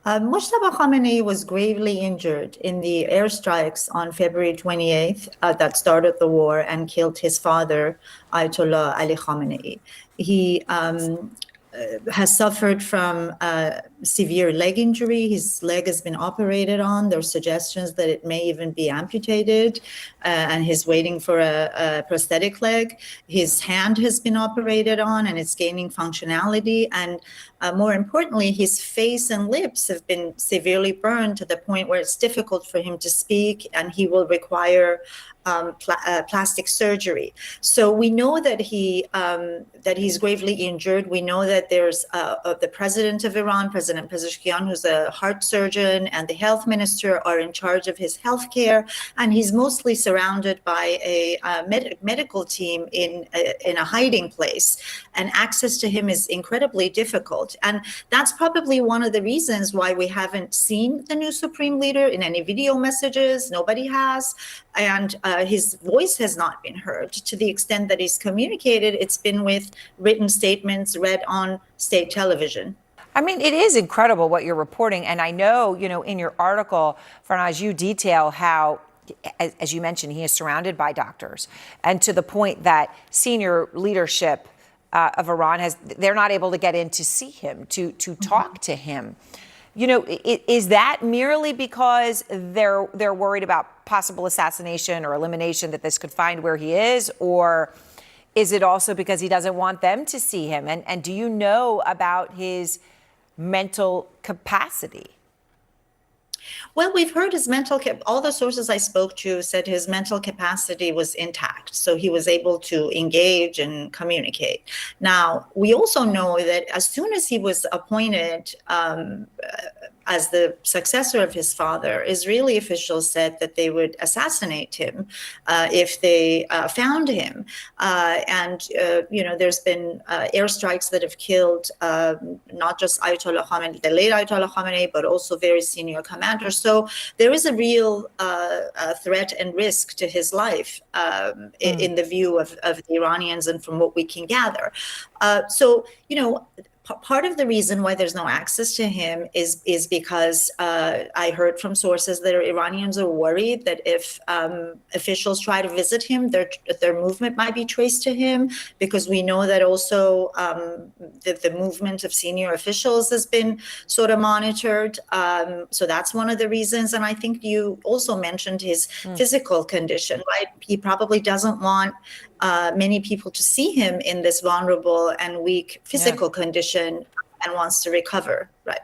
Mujtaba Khamenei was gravely injured in the airstrikes on February 28th that started the war and killed his father, Ayatollah Ali Khamenei. He has suffered from severe leg injury. His leg has been operated on. There are suggestions that it may even be amputated, and he's waiting for a prosthetic leg. His hand has been operated on, and it's gaining functionality. And more importantly, his face and lips have been severely burned to the point where it's difficult for him to speak, and he will require plastic surgery. So we know that he's gravely injured. We know that there's the president of Iran, President Pezeshkian, who's a heart surgeon, and the health minister are in charge of his health care. And he's mostly surrounded by a medical team in a hiding place. And access to him is incredibly difficult. And that's probably one of the reasons why we haven't seen the new supreme leader in any video messages. Nobody has. And his voice has not been heard. To the extent that he's communicated, it's been with written statements read on state television. I mean, it is incredible what you're reporting. And I know, in your article, Farnaz, you detail how, as you mentioned, he is surrounded by doctors. And to the point that senior leadership of Iran they're not able to get in to see him, to talk to him. Is that merely because they're worried about possible assassination or elimination, that this could find where he is? Or is it also because he doesn't want them to see him? And do you know about his mental capacity? Well, we've heard his all the sources I spoke to said his mental capacity was intact. So he was able to engage and communicate. Now, we also know that as soon as he was appointed as the successor of his father, Israeli officials said that they would assassinate him if they found him. There's been airstrikes that have killed not just Ayatollah Khamenei, the late Ayatollah Khamenei, but also very senior commanders. So there is a real threat and risk to his life in the view of the Iranians and from what we can gather. Part of the reason why there's no access to him is because I heard from sources that Iranians are worried that if officials try to visit him, their movement might be traced to him, because we know that also the movement of senior officials has been sort of monitored. So that's one of the reasons. And I think you also mentioned his physical condition, right? He probably doesn't want many people to see him in this vulnerable and weak physical condition and wants to recover, right?